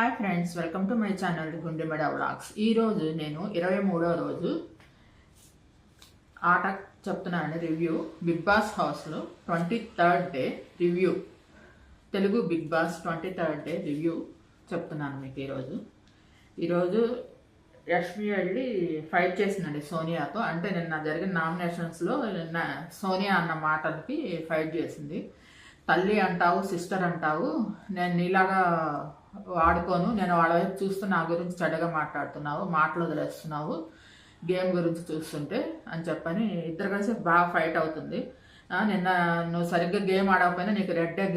Hi friends, welcome to my channel Gundemeda vlogs. ఈరోజు నేను 23వ రోజు ఆట చెప్తున్నాను. రివ్యూ బిగ్ బాస్ హౌస్లో 23rd day review, Telugu Bigg Boss 23rd day review చెప్తున్నాను మీకు. ఈరోజు యష్మి వెళ్ళి ఫైట్ చేసిందండి సోనియాతో. అంటే నిన్న జరిగిన నామినేషన్స్లో సోనియా అన్న మాటలకి ఫైట్ చేసింది. తల్లి అంటావు, సిస్టర్ అంటావు, నేను నీలాగా వాడుకోను, నేను వాళ్ళ వైపు చూస్తూ నా గురించి చెడ్డగా మాట్లాడుతున్నావు, మాటలు వదిలేస్తున్నావు గేమ్ గురించి చూస్తుంటే అని చెప్పని ఇద్దరు కలిసి బాగా ఫైట్ అవుతుంది. నిన్న నువ్వు సరిగ్గా గేమ్ ఆడకపోయినా నీకు రెడ్ ఎగ్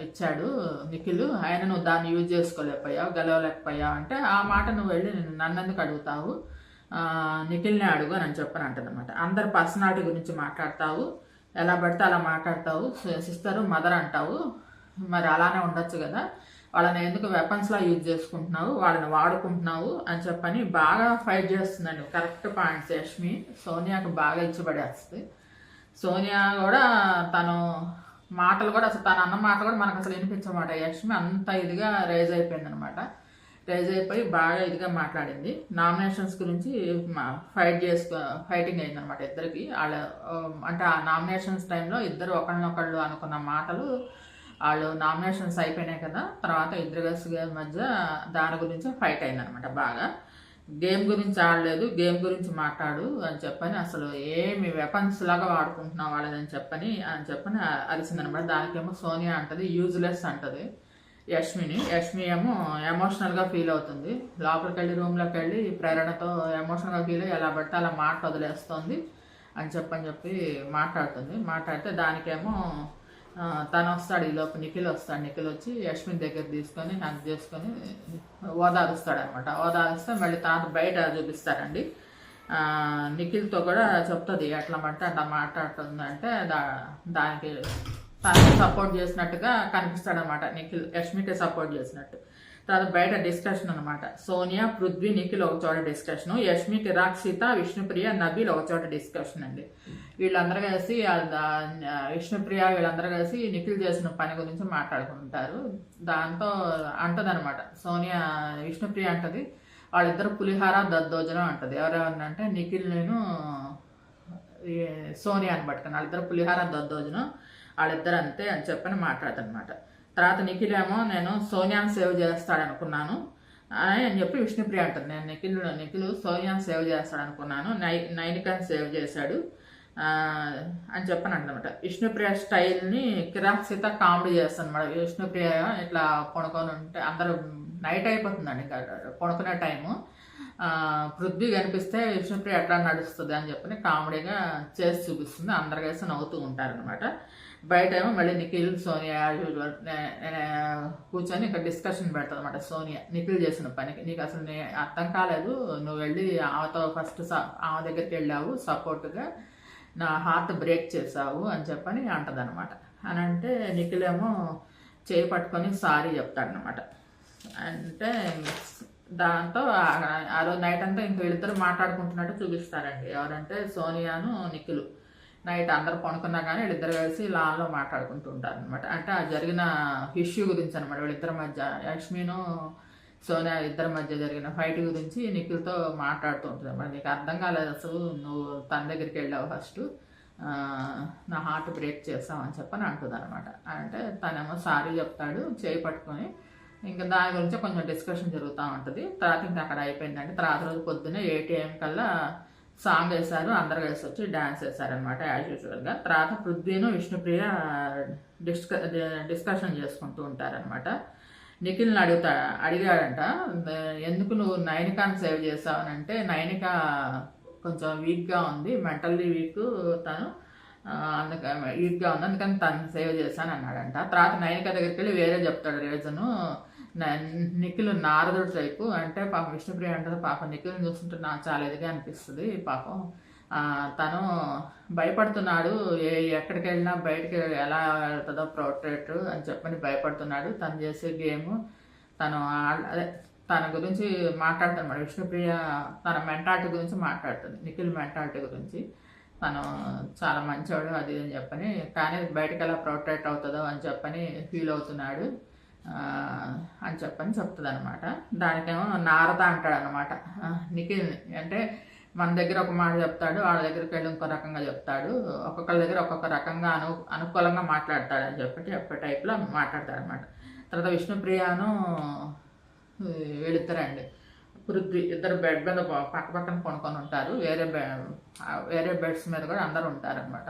ఇచ్చాడు నిఖిల్, ఆయన నువ్వు దాన్ని యూజ్ చేసుకోలేకపోయావు, గెలవలేకపోయావు అంటే ఆ మాట నువ్వు వెళ్ళి నన్ను ఎందుకు అడుగుతావు, నిఖిల్ని అడుగు అని చెప్పని అంటుంది అనమాట. అందరి పర్సనాలిటీ గురించి మాట్లాడతావు, ఎలా పడితే అలా మాట్లాడతావు, సిస్టర్ మదర్ అంటావు, మరి అలానే ఉండొచ్చు కదా, వాళ్ళని ఎందుకు వెపన్స్లా యూజ్ చేసుకుంటున్నావు, వాళ్ళని వాడుకుంటున్నావు అని చెప్పని బాగా ఫైట్ చేస్తుందండి. కరెక్ట్ పాయింట్స్ యష్మి సోనియాకు బాగా ఇచ్చిపడేస్తుంది. సోనియా కూడా తను మాటలు కూడా అసలు తను అన్న మాటలు కూడా మనకు అసలు వినిపించమాట. యష్మి అంత ఇదిగా రేజ్ అయిపోయింది అనమాట. రేజ్ అయిపోయి బాగా ఇదిగా మాట్లాడింది. నామినేషన్స్ గురించి ఫైటింగ్ అయింది అనమాట ఇద్దరికి. వాళ్ళ అంటే ఆ నామినేషన్స్ టైంలో ఇద్దరు ఒకళ్ళనొకళ్ళు అనుకున్న మాటలు, వాళ్ళు నామినేషన్స్ అయిపోయినాయి కదా, తర్వాత ఇద్దరు కలిసి మధ్య దాని గురించి ఫైట్ అయింది అనమాట. బాగా గేమ్ గురించి ఆడలేదు, గేమ్ గురించి మాట్లాడు అని చెప్పని, అసలు ఏమి వెపన్స్ లాగా వాడుకుంటున్నావు వాళ్ళని చెప్పని అరిసిందనమాట. దానికేమో సోనియా అంటది యూజ్లెస్ అంటది యష్మి ఏమో ఎమోషనల్గా ఫీల్ అవుతుంది. లోపలికి వెళ్ళి రూమ్లోకి వెళ్ళి ప్రేరణతో ఎమోషనల్గా ఫీల్ అయ్యి ఎలా పడితే అలా మాట వదిలేస్తుంది అని చెప్పి మాట్లాడితే దానికేమో తను వస్తాడు, ఈలోపు నిఖిల్ వస్తాడు. నిఖిల్ వచ్చి యష్మిని దగ్గర తీసుకొని హక్ చేసుకొని ఓదారుస్తాడు అనమాట. ఓదారుస్తే మళ్ళీ తాను బయట చూపిస్తారండి. నిఖిల్తో కూడా చెప్తుంది ఎట్లా పడితే అట్లా మాట్లాడుతుందంటే దానికి తనకి సపోర్ట్ చేసినట్టుగా కనిపిస్తాడు అనమాట నిఖిల్, యష్మికి సపోర్ట్ చేసినట్టు. తర్వాత బయట డిస్కషన్ అనమాట. సోనియా, పృథ్వీ, నిఖిల్ ఒక చోట డిస్కషను, యష్మి, కిరాక్షిత, విష్ణుప్రియ, నబీల్ ఒక చోట డిస్కషన్ అండి. వీళ్ళందరూ కలిసి విష్ణుప్రియ వీళ్ళందరూ కలిసి నిఖిల్ చేసిన పని గురించి మాట్లాడుకుంటారు. దాంతో అంటదనమాట సోనియా, విష్ణుప్రియ అంటది వాళ్ళిద్దరు పులిహార దద్దోజనం అంటది. ఎవరెవరినంటే నిఖిల్, నేను సోనియా అని పట్టుకుని వాళ్ళిద్దరు పులిహార దద్దోజనం, వాళ్ళిద్దరు అంతే అని చెప్పని మాట్లాడదనమాట. తర్వాత నిఖిల్ ఏమో నేను సోనియాని సేవ్ చేస్తాడనుకున్నాను అని చెప్పి విష్ణుప్రియ అంటుంది. నేను నిఖిల్ సోనియాని సేవ్ చేస్తాడనుకున్నాను, నైనికాని సేవ్ చేశాడు అని చెప్పని అంటనమాట. విష్ణుప్రియ స్టైల్ని కిరాక్షిత కామెడీ చేస్తాను అనమాట. విష్ణుప్రియ ఇట్లా పడుకొని ఉంటే అందరూ నైట్ అయిపోతుందండి, ఇంకా పడుకునే టైము. పృథ్వీ కనిపిస్తే విష్ణుప్రియ ఎట్లా నడుస్తుంది అని చెప్పని కామెడీగా చేసి చూపిస్తుంది. అందరు కలిసి నవ్వుతూ ఉంటారనమాట. బయట ఏమో మళ్ళీ నిఖిల్, సోనియా కూర్చొని ఇక్కడ డిస్కషన్ పెడతారు అనమాట. సోనియా నిఖిల్ చేసిన పనికి నీకు అసలు అర్థం కాలేదు, నువ్వు వెళ్ళి ఆమెతో ఫస్ట్ ఆమె దగ్గరికి వెళ్ళావు, సపోర్ట్గా నా హార్ట్ బ్రేక్ చేసావు అని చెప్పని అంటదనమాట. అని అంటే నిఖిల్ ఏమో చేయి పట్టుకొని సారీ చెప్తాడనమాట. అంటే దాంతో ఆ రోజు నైట్ అంతా ఇంక వీళ్ళిద్దరు మాట్లాడుకుంటున్నట్టు చూపిస్తారండి. ఎవరంటే సోనియాను నిఖిల్ నైట్ అందరు పడుకున్నా కానీ వీళ్ళిద్దరు కలిసి లాన్లో మాట్లాడుకుంటూ ఉంటారు అనమాట. అంటే ఆ జరిగిన ఇష్యూ గురించి అనమాట. వీళ్ళిద్దరి మధ్య యష్మిను సోనియా ఇద్దరి మధ్య జరిగిన ఫైట్ గురించి నిఖిల్తో మాట్లాడుతూ ఉంటుంది అనమాట. నీకు అర్థం కాలేదు అసలు, నువ్వు తన దగ్గరికి వెళ్ళావు ఫస్ట్, నా హార్ట్ బ్రేక్ చేస్తావు అని చెప్పని అంటుంది అనమాట. అంటే తనేమో సారీ చెప్తాడు చేయి పట్టుకొని. ఇంకా దాని గురించి కొంచెం డిస్కషన్ జరుగుతూ ఉంటుంది. తర్వాత ఇంకా అక్కడ అయిపోయిందండి. తర్వాత రోజు పొద్దున్నే 8 AM కల్లా సాంగ్ వేశారు, అందరు కలిసి వచ్చి డ్యాన్స్ వేశారనమాట యాజ్ యూజువల్గా. తర్వాత పృథ్వీను, విష్ణుప్రియ డిస్కషన్ చేసుకుంటూ ఉంటారనమాట. నిఖిల్ని అడిగాడంట ఎందుకు నువ్వు నైనికాని సేవ్ చేసావు అని. అంటే నైనిక కొంచెం వీక్గా ఉంది, మెంటల్లీ వీక్, తను వీక్గా ఉంది, అందుకని తను సేవ్ చేశాను అన్నాడంట. తర్వాత నైనిక దగ్గరికి వెళ్ళి వేరే చెప్తాడు రీజను. నిఖిల్ నారదుడు టైపు అంటే పాపం విష్ణుప్రియ అంటారు, పాపం నిఖిల్ని చూస్తుంటే నాకు చాలా ఇదిగా అనిపిస్తుంది, పాపం తను భయపడుతున్నాడు, ఎక్కడికి వెళ్ళినా బయటకి ఎలా వెళ్తుందో పోర్ట్రేట్ అని చెప్పని భయపడుతున్నాడు. తను చేసే గేమ్ అదే తన గురించి మాట్లాడుతున్నాడు. విష్ణుప్రియ తన మెంటాలిటీ గురించి మాట్లాడుతుంది, నిఖిల్ మెంటాలిటీ గురించి. తను చాలా మంచివాడు అది అని చెప్పని, కానీ బయటకు ఎలా పోర్ట్రేట్ అవుతుందో అని చెప్పని ఫీల్ అవుతున్నాడు అని అని చెప్తుంది అనమాట. దానికేమో నారద అంటాడనమాట నిఖిల్. అంటే మన దగ్గర ఒక మాట చెప్తాడు, వాళ్ళ దగ్గరికి వెళ్ళి ఇంకో రకంగా చెప్తాడు, ఒక్కొక్కరి దగ్గర ఒక్కొక్క రకంగా అనుకూలంగా మాట్లాడతాడని చెప్పే టైప్లో మాట్లాడతాడు అనమాట. తర్వాత విష్ణుప్రియను వెళుతారండి. పృథ్వీ ఇద్దరు బెడ్ మీద పక్క పక్కన కొనుక్కొని ఉంటారు. వేరే బెడ్స్ మీద కూడా అందరూ ఉంటారనమాట.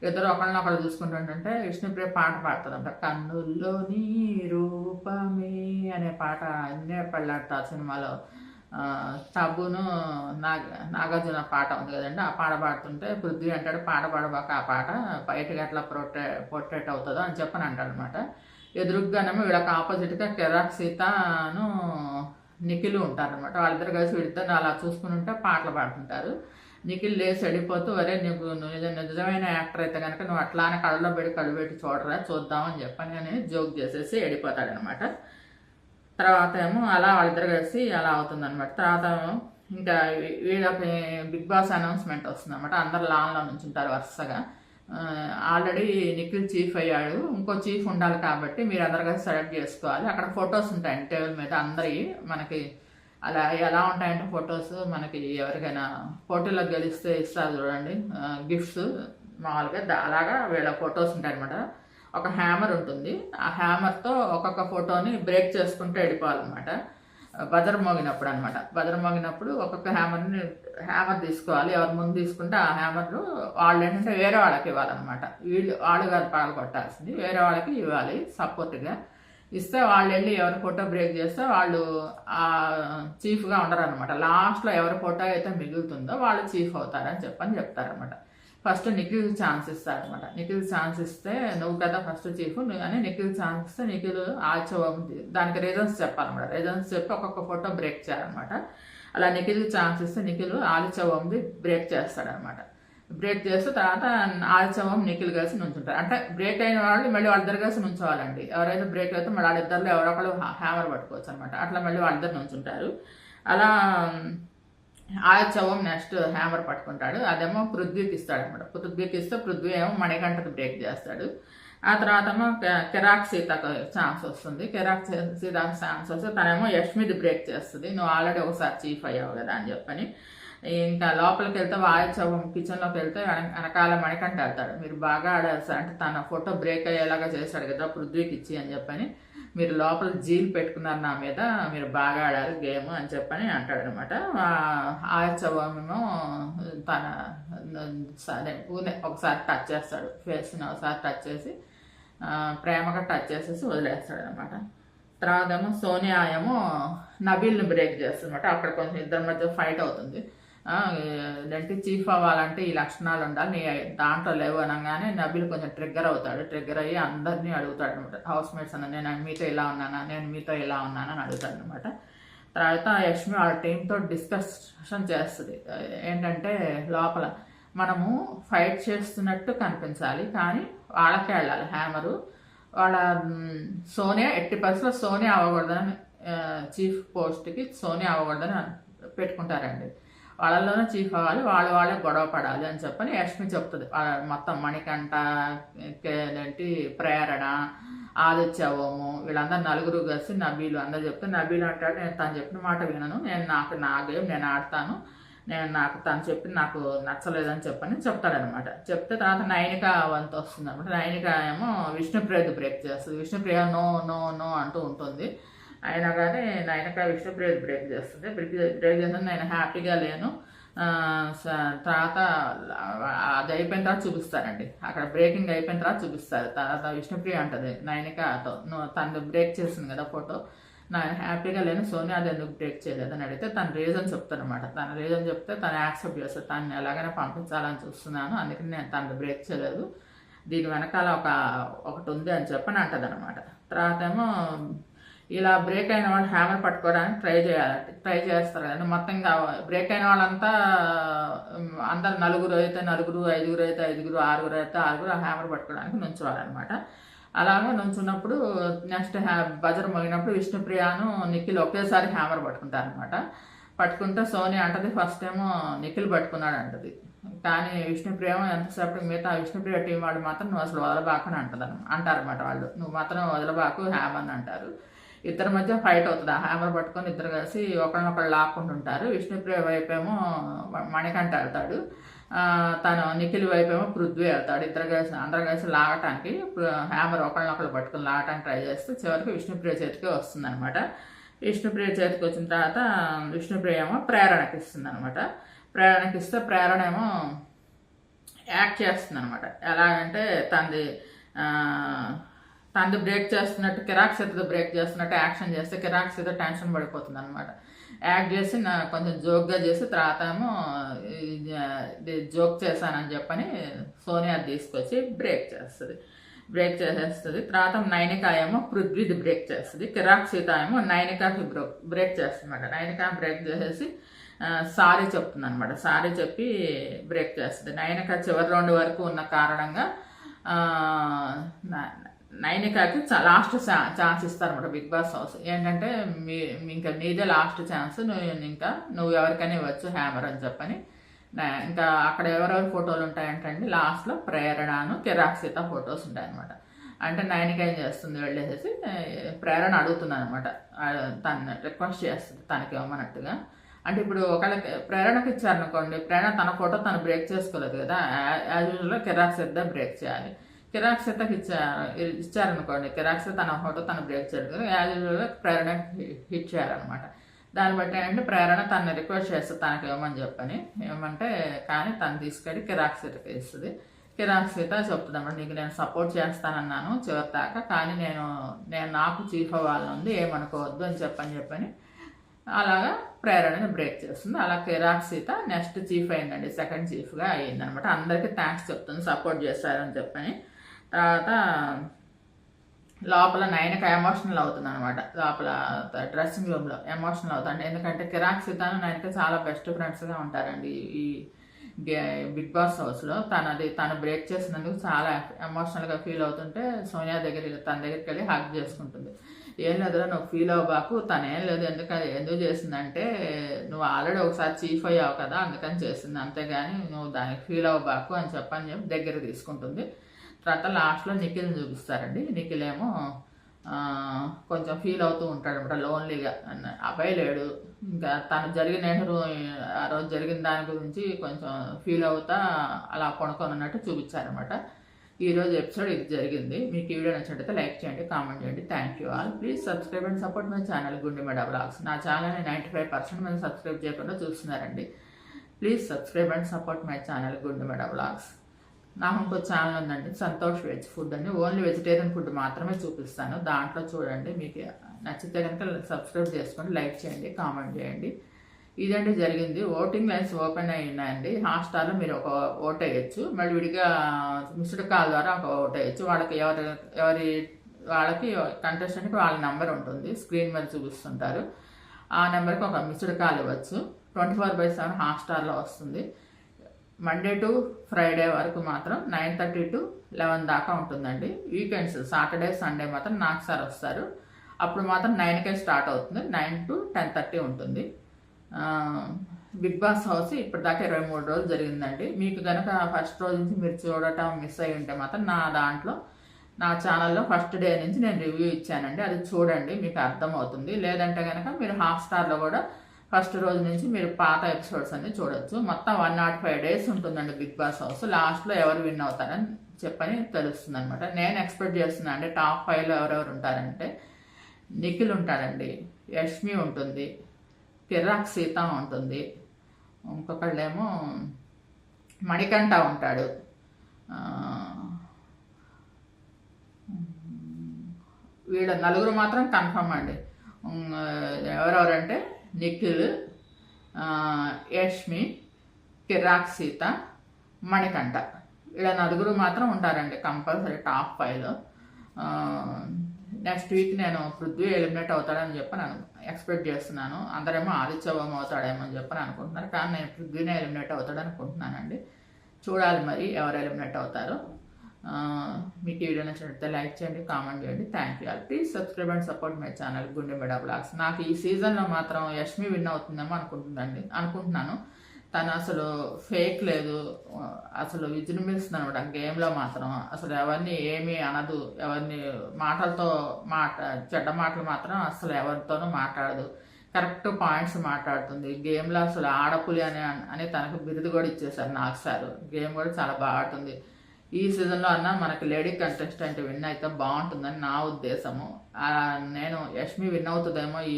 ఇద్దరు ఒకళ్ళనొకళ్ళు చూసుకుంటుంటే విష్ణుప్రియ పాట పాడుతుందంట. కన్నుల్లో నీ రూపమే అనే పాట అన్నే పెళ్ళాడతా సినిమాలో టబ్బును నాగార్జున పాట ఉంది కదండి. ఆ పాట పాడుతుంటే పృథ్వీ అంటాడు, పాట పాడబాక ఆ పాట బయటకి ఎట్లా పొట్రేట్ అవుతుందో అని చెప్పని అంటాడు అనమాట. ఎదురుగానేమో వీళ్ళకి ఆపోజిట్గా కెరాక్ సీతను నిఖిల్ ఉంటారనమాట. వాళ్ళిద్దరు కలిసి వీళ్ళిద్దరు అలా చూసుకుని ఉంటే పాటలు పాడుతుంటారు. నిఖిల్ లేచి వెళ్ళిపోతూ, వరే నీకు నిజమైన యాక్టర్ అయితే కనుక నువ్వు అట్లానే కళ్ళలో కళ్ళు పెట్టి చూడరా చూద్దామని చెప్పని అని జోక్ చేసేసి వెళ్ళిపోతాడనమాట. తర్వాత ఏమో అలా వాళ్ళిద్దరు కలిసి అలా అవుతుందన్నమాట. తర్వాత ఇంకా వీళ్ళకి బిగ్ బాస్ అనౌన్స్మెంట్ వస్తుంది అనమాట. అందరు లాన్లో నుంచి ఉంటారు వరుసగా. ఆల్రెడీ నిఖిల్ చీఫ్ అయ్యాడు, ఇంకో చీఫ్ ఉండాలి కాబట్టి మీరు అందరు కలిసి సెలెక్ట్ చేసుకోవాలి. అక్కడ ఫొటోస్ ఉంటాయండి టేబుల్ మీద అందరి. మనకి అలా ఎలా ఉంటాయంటే ఫొటోస్ మనకి ఎవరికైనా పోటీలో గెలిస్తే ఇస్తారు చూడండి గిఫ్ట్స్ మామూలుగా, అలాగా వీళ్ళ ఫొటోస్ ఉంటాయి అనమాట. ఒక హ్యామర్ ఉంటుంది, ఆ హ్యామర్తో ఒక్కొక్క ఫోటోని బ్రేక్ చేసుకుంటూ వెళ్ళిపోవాలన్నమాట. బజర్ మోగినప్పుడు అనమాట. బజర్ మోగినప్పుడు ఒక్కొక్క హ్యామర్ తీసుకోవాలి. ఎవరు ముందు తీసుకుంటే ఆ హ్యామర్లు వాళ్ళు ఏంటంటే వేరే వాళ్ళకి ఇవ్వాలన్నమాట. వాళ్ళు గారు పగలు కొట్టాల్సింది వేరే వాళ్ళకి ఇవ్వాలి సపోర్ట్గా. ఇస్తే వాళ్ళు వెళ్ళి ఎవరి ఫోటో బ్రేక్ చేస్తే వాళ్ళు చీఫ్గా ఉండరు అనమాట. లాస్ట్లో ఎవరి ఫోటో అయితే మిగులుతుందో వాళ్ళు చీఫ్ అవుతారని చెప్తారనమాట. ఫస్ట్ నిఖిల్ ఛాన్స్ ఇస్తారనమాట. నిఖిల్ ఛాన్స్ ఇస్తే నువ్వు కదా ఫస్ట్ చీఫ్ అని నిఖిల్ ఛాన్స్ ఇస్తే నిఖిల్ ఆల్చవం దానికి రీజన్స్ చెప్పాలన్నమాట. రీజన్స్ చెప్పి ఒక్కొక్క ఫోటో బ్రేక్ చేయాలన్నమాట. అలా నిఖిల్కి ఛాన్స్ ఇస్తే నిఖిల్ ఆల్చవంది బ్రేక్ చేస్తాడనమాట. బ్రేక్ చేస్తే తర్వాత ఆల్చవం నిఖిల్ కలిసి నుంచుంటారు. అంటే బ్రేక్ అయిన వాళ్ళు మళ్ళీ వాళ్ళిద్దరు కలిసి నుంచోవాలండి. ఎవరైతే బ్రేక్ అయితే మళ్ళీ వాళ్ళిద్దరిలో ఎవరొకరు హ్యామర్ పట్టుకోవచ్చు అనమాట. అట్లా మళ్ళీ వాళ్ళిద్దరు నుంచుంటారు. అలా ఆల్చవం నెక్స్ట్ హ్యామర్ పట్టుకుంటాడు. అదేమో పృథ్వీకి ఇస్తాడనమాట. పృథ్వీకి ఇస్తే పృథ్వీ ఏమో మణికంఠకు బ్రేక్ చేస్తాడు. ఆ తర్వాత ఏమో కెరాక్ సీతకు ఛాన్స్ వస్తుంది. కెరాక్ సీతకు ఛాన్స్ వస్తే తనేమో యష్మిది బ్రేక్ చేస్తుంది. నువ్వు ఆల్రెడీ ఒకసారి చీఫ్ అయ్యావు కదా అని చెప్పని. ఇంకా లోపలికి వెళ్తే ఆల్చవం కిచెన్లోకి వెళ్తే వెనకాల మణికంఠ వెళ్తాడు. మీరు బాగా ఆడారు సార్ అంటే తన ఫోటో బ్రేక్ అయ్యేలాగా చేశాడు కదా పృథ్వీకి ఇచ్చి అని చెప్పని, మీరు లోపల జీల్ పెట్టుకున్నారు నా మీద, మీరు బాగా ఆడారు గేమ్ అని చెప్పని అంటాడనమాట. ఆల్చవమేమో తన ఒకసారి టచ్ చేస్తాడు, ఫేస్ని ఒకసారి టచ్ చేసి ప్రేమగా టచ్ చేసేసి వదిలేస్తాడు అనమాట. తర్వాత ఏమో సోనియా ఏమో నబీల్ని బ్రేక్ చేస్తుంది అనమాట. అక్కడ కొంచెం ఇద్దరి మధ్య ఫైట్ అవుతుంది. ఏంటి చీఫ్ అవ్వాలంటే ఈ లక్షణాలు ఉండాలి, నీ దాంట్లో లేవు అనగానే నబీల్ కొంచెం ట్రిగ్గర్ అవుతాడు. ట్రిగ్గర్ అయ్యి అందరినీ అడుగుతాడు అనమాట. హౌస్ మేట్స్ అన్న నేను మీతో ఇలా ఉన్నానా, నేను మీతో ఇలా ఉన్నానని అడుగుతాడు అనమాట. తర్వాత యష్మి వాళ్ళ టీంతో డిస్కషన్ చేస్తుంది. ఏంటంటే లోపల మనము ఫైట్ చేస్తున్నట్టు కనిపించాలి కానీ వాళ్ళకే వెళ్ళాలి హ్యామరు. వాళ్ళ సోనియా ఎట్టి పరిస్థితుల్లో సోనియా అవ్వకూడదని చీఫ్ పోస్ట్కి సోనియా అవ్వకూడదని పెట్టుకుంటారండి. వాళ్ళలోనే చీఫ్ అవ్వాలి, వాళ్ళే గొడవ పడాలి అని చెప్పని యష్మి చెప్తుంది. మొత్తం మణికంఠ ఏంటి ప్రేరణ ఆదిత్యవము వీళ్ళందరూ నలుగురు కలిసి నబీలు అందరూ చెప్తే నబీలు అంటాడు నేను తను చెప్పిన మాట వినను, నేను నా గేమ్ నేను ఆడతాను, తను చెప్పి నాకు నచ్చలేదని చెప్పని చెప్తాడనమాట. చెప్తే తర్వాత నైనిక వంతు వస్తుంది అనమాట. నైనిక ఏమో విష్ణుప్రియది బ్రేక్ చేస్తుంది. విష్ణుప్రియ నో నో నో అంటూ ఉంటుంది. అయినా కానీ నైనిక విష్ణుప్రియది బ్రేక్ చేస్తుంది. బ్రేక్ చేస్తుంది నేను హ్యాపీగా లేను. తర్వాత అది అయిపోయిన తర్వాత చూపిస్తారండి. అక్కడ బ్రేకింగ్ అయిపోయిన తర్వాత చూపిస్తారు. తర్వాత విష్ణుప్రియ అంటది నైనికతో నువ్వు తను బ్రేక్ చేస్తుంది కదా ఫోటో, నేను హ్యాపీగా లేను, సోనియా అది ఎందుకు బ్రేక్ చేయలేదని అడిగితే తన రీజన్ చెప్తానమాట. తన రీజన్ చెప్తే తను యాక్సెప్ట్ చేస్తాను, తను ఎలాగైనా పంపించాలని చూస్తున్నాను, అందుకని నేను తను బ్రేక్ చేయలేదు, దీని వెనకాల ఒకటి ఉంది అని చెప్పని అంటది అనమాట. తర్వాత ఏమో ఇలా బ్రేక్ అయిన వాళ్ళు హ్యామర్ పట్టుకోవడానికి ట్రై చేస్తారు కదండి. మొత్తంగా బ్రేక్ అయిన వాళ్ళంతా అందరు నలుగురు అయితే నలుగురు, ఐదుగురు అయితే ఐదుగురు, ఆరుగురు అయితే ఆరుగురు హ్యామర్ పట్టుకోవడానికి నుంచోవాలన్నమాట. అలాగే నుంచున్నప్పుడు నెక్స్ట్ బజర్ మోగినప్పుడు విష్ణుప్రియను నిఖిల్ ఒకేసారి హ్యామర్ పట్టుకుంటారు అనమాట. పట్టుకుంటే సోనియా అంటది ఫస్ట్ ఏమో నిఖిల్ పట్టుకున్నాడు అంటది. కానీ విష్ణుప్రియ ఎంతసేపు మిగతా విష్ణుప్రియ టీం వాళ్ళు మాత్రం నువ్వు అసలు వదలబాకు అని అంటారనమాట. వాళ్ళు నువ్వు మాత్రం వదలబాకు హ్యామర్ అని అంటారు. ఇద్దరి మధ్య ఫైట్ అవుతుంది. ఆ హ్యామర్ పట్టుకొని ఇద్దరు కలిసి ఒకరినొకరు లాక్కుంటుంటారు. విష్ణుప్రియ వైపేమో మణికంఠ వెళ్తాడు, తను నిఖిల్ వైపేమో పృథ్వీ వెళ్తాడు. అందరు కలిసి లాగటానికి హ్యామర్ ఒకరినొకరు పట్టుకొని లాగటానికి ట్రై చేస్తే చివరికి విష్ణుప్రియ చేతికి వస్తుంది అనమాట. విష్ణుప్రియ చేతికి వచ్చిన తర్వాత విష్ణుప్రియ ఏమో ప్రేరణకి ఇస్తుంది అనమాట. ప్రేరణకి ఇస్తే ప్రేరణ ఏమో యాక్ట్ చేస్తుంది అనమాట. ఎలాగంటే తనది బ్రేక్ చేస్తున్నట్టు, కిరాక్ సీతతో బ్రేక్ చేస్తున్నట్టు యాక్షన్ చేస్తే కిరాక్ సీత టెన్షన్ పడిపోతుంది అనమాట. యాక్ట్ చేసి కొంచెం జోక్గా చేసి తర్వాత ఏమో జోక్ చేశానని చెప్పని సోనియా తీసుకొచ్చి బ్రేక్ చేసేస్తుంది. తర్వాత నైనిక ఏమో పృథ్వీది బ్రేక్ చేస్తుంది. కిరాక్ సీత ఏమో నైనికాకి బ్రేక్ చేస్తుంది అనమాట. నైనిక బ్రేక్ చేసేసి సారీ చెప్తుంది అనమాట. సారీ చెప్పి బ్రేక్ చేస్తుంది. నైనిక చివరి రౌండ్ వరకు ఉన్న కారణంగా నైనికాకి లాస్ట్ ఛాన్స్ ఇస్తారన్నమాట బిగ్ బాస్ హౌస్. ఏంటంటే ఇంకా నీదే లాస్ట్ ఛాన్స్, నువ్వు ఎవరికైనా ఇవ్వచ్చు హ్యామర్ అని చెప్పని. ఇంకా అక్కడ ఎవరెవరి ఫోటోలు ఉంటాయంటండి, లాస్ట్లో ప్రేరణను కిరాక్ సీత ఫొటోస్ ఉంటాయన్నమాట. అంటే నైనిక ఏం చేస్తుంది, వెళ్ళేసేసి ప్రేరణ అడుగుతుంది అనమాట, తను రిక్వెస్ట్ చేస్తుంది తనకి ఇవ్వమన్నట్టుగా. అంటే ఇప్పుడు ఒకళ్ళకి ప్రేరణకి ఇచ్చారనుకోండి, ప్రేరణ తన ఫోటో తను బ్రేక్ చేసుకోలేదు కదా, యాజ్ యూజువల్గా కిరాక్ సీత బ్రేక్ చేయాలి. కిరాక్ సీతకి ఇచ్చారనుకోండి, కిరాక్ సీత తన ఫోటో తను బ్రేక్ చేయలేదు కదా, యాజ్ యూజువల్గా ప్రేరణకి హిట్ చేయాలన్నమాట. దాన్ని బట్టి ఏంటంటే ప్రేరణ తను రిక్వెస్ట్ చేస్తుంది తనకి ఇవ్వమని చెప్పని. ఏమంటే కానీ తను తీసుకెళ్ళి కిరాక్ సీతకి ఇస్తుంది. కిరాక్ సీత చెప్తుంది అన్నమాట, నీకు నేను సపోర్ట్ చేస్తానన్నాను చివరి దాకా, కానీ నేను నాకు చీఫ్ అవ్వాలని ఉంది, ఏమనుకోవద్దు అని చెప్పని అలాగా ప్రేరణని బ్రేక్ చేస్తుంది. అలా కిరాక్ సీత నెక్స్ట్ చీఫ్ అయిందండి, సెకండ్ చీఫ్గా అయ్యిందనమాట. అందరికీ థ్యాంక్స్ చెప్తుంది సపోర్ట్ చేశారని చెప్పని. తర్వాత లోపల నైనిక ఎమోషనల్ అవుతుంది అనమాట. లోపల డ్రెస్సింగ్ రూమ్లో ఎమోషనల్ అవుతుంది. ఎందుకంటే కిరాక్ సీతను నైనిక చాలా బెస్ట్ ఫ్రెండ్స్గా ఉంటారండి ఈ బిగ్ బాస్ హౌస్లో. తను బ్రేక్ చేసినందుకు చాలా ఎమోషనల్గా ఫీల్ అవుతుంటే సోనియా తన దగ్గరికి వెళ్ళి హగ్ చేసుకుంటుంది. ఏం లేదురా నువ్వు ఫీల్ అవ్వబాకు, తను ఏం లేదు, ఎందుకు చేసిందంటే నువ్వు ఆల్రెడీ ఒకసారి చీఫ్ అయ్యావు కదా అందుకని చేసింది, అంతేగాని నువ్వు దానికి ఫీల్ అవ్వబాకు అని చెప్పి దగ్గర తీసుకుంటుంది. తర్వాత లాస్ట్లో నిఖిల్ని చూపిస్తారండి. నిఖిల్ ఏమో కొంచెం ఫీల్ అవుతూ ఉంటాడు అనమాట, లోన్లీగా. అబ్బాయి లేడు, ఇంకా తను ఆ రోజు జరిగిన దాని గురించి కొంచెం ఫీల్ అవుతా అలా కొనుక్కొని ఉన్నట్టు చూపించారనమాట. ఈరోజు ఎపిసోడ్ ఇది జరిగింది. మీకు ఈ వీడియో నచ్చినట్టయితే లైక్ చేయండి, కామెంట్ చేయండి. Thank you all. Please subscribe and support my channel Gundemeda vlogs. నా ఛానల్ని 95% మంది సబ్స్క్రైబ్ చేయకుండా చూస్తున్నారండి. Please subscribe and support my channel Gundemeda vlogs. నాకు ఇంకో ఛానల్ ఉందండి, సంతోష్ వెజ్ ఫుడ్ అని. ఓన్లీ వెజిటేరియన్ ఫుడ్ మాత్రమే చూపిస్తాను, దాంట్లో చూడండి. మీకు నచ్చితే కనుక సబ్స్క్రైబ్ చేసుకోండి, లైక్ చేయండి, కామెంట్ చేయండి. ఇదండి జరిగింది. ఓటింగ్ లైన్స్ ఓపెన్ అయి ఉన్నాయండి. హాట్స్టార్లో మీరు ఒక ఓట్ వేయచ్చు, మళ్ళీ విడిగా మిస్డ్ కాల్ ద్వారా ఒక ఓట్ వేయచ్చు. వాళ్ళకి కంటెస్టెంట్కి వాళ్ళ నెంబర్ ఉంటుంది, స్క్రీన్ మీద చూపిస్తుంటారు. ఆ నెంబర్కి ఒక మిస్డ్ కాల్ ఇవ్వచ్చు. 24/7 హాట్స్టార్లో వస్తుంది. మండే టు ఫ్రైడే వరకు మాత్రం 9:30 to 11 దాకా ఉంటుందండి. వీకెండ్స్ సాటర్డే సండే మాత్రం నాకు సార్ వస్తారు, అప్పుడు మాత్రం 9కే స్టార్ట్ అవుతుంది, 9 to 10:30 ఉంటుంది. బిగ్ బాస్ హౌస్ ఇప్పటిదాకా 23 రోజులు జరిగిందండి. మీకు కనుక ఫస్ట్ రోజు నుంచి మీరు చూడటం మిస్ అయ్యి ఉంటే మాత్రం నా ఛానల్లో ఫస్ట్ డే నుంచి నేను రివ్యూ ఇచ్చానండి, అది చూడండి, మీకు అర్థమవుతుంది. లేదంటే కనుక మీరు హాట్స్టార్లో కూడా ఫస్ట్ రోజు నుంచి మీరు పాత ఎపిసోడ్స్ అన్ని చూడొచ్చు. మొత్తం 105 days ఉంటుందండి బిగ్ బాస్ హౌస్. లాస్ట్లో ఎవరు విన్ అవుతారని చెప్పని తెలుస్తుంది అనమాట. నేను ఎక్స్పెక్ట్ చేస్తున్నాను అండి, టాప్ 5లో ఎవరెవరు ఉంటారంటే నిఖిల్ ఉంటాడండి, యష్మి ఉంటుంది, కిరాక్ సీత ఉంటుంది, ఇంకొకళ్ళేమో మణికంఠ ఉంటాడు, వీళ్ళ నలుగురు మాత్రం కన్ఫర్మ్ అండి. ఎవరెవరంటే నిఖిల్, యష్మి, కిరాక్ సీత, మణికంఠ, వీళ్ళ నలుగురు మాత్రం ఉంటారండి కంపల్సరీ టాప్ 5లో. నెక్స్ట్ వీక్ నేను పృథ్వీ ఎలిమినేట్ అవుతాడని చెప్పి నేను ఎక్స్పెక్ట్ చేస్తున్నాను. అందరేమో ఆదిత్యవం అవుతాడేమో అని చెప్పని అనుకుంటున్నారు, కానీ నేను పృథ్వీనే ఎలిమినేట్ అవుతాడు అనుకుంటున్నానండి. చూడాలి మరి ఎవరు ఎలిమినేట్ అవుతారో. మీకు ఈ వీడియో నచ్చినట్లయితే లైక్ చేయండి, కామెంట్ చేయండి. Thank you. Please subscribe and support my channel Gundemeda vlogs. నాకు ఈ సీజన్లో మాత్రం యష్మి విన్ అవుతుందేమో అనుకుంటున్నాను. తను అసలు ఫేక్ లేదు, అసలు విజృంభిస్తుంది అనమాట గేమ్లో మాత్రం. అసలు ఎవరిని ఏమీ అనదు, ఎవరిని మాటలతో చెడ్డ మాటలు మాత్రం అసలు ఎవరితోనూ మాట్లాడదు, కరెక్ట్ పాయింట్స్ మాట్లాడుతుంది. గేమ్లో అసలు ఆడపులి అని తనకు బిరుదు కూడా ఇచ్చేసారు నాగ్ సార్. గేమ్ కూడా చాలా బాగా ఆడుతుంది. ఈ సీజన్లో అన్న మనకి లేడీ కంటెస్టెంట్ విన్ అయితే బాగుంటుందని నా ఉద్దేశము. నేను యష్మి విన్ అవుతుందేమో ఈ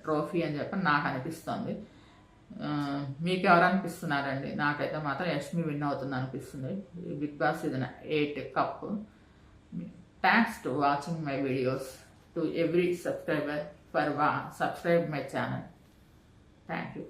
ట్రోఫీ అని చెప్పి నాకు అనిపిస్తుంది. మీకు ఎవరు అనిపిస్తున్నారండి? నాకైతే మాత్రం యష్మి విన్ అవుతుంది అనిపిస్తుంది Bigg Boss season 8 cup. Thanks to watching my videos, to every subscriber for subscribe my channel. Thank you.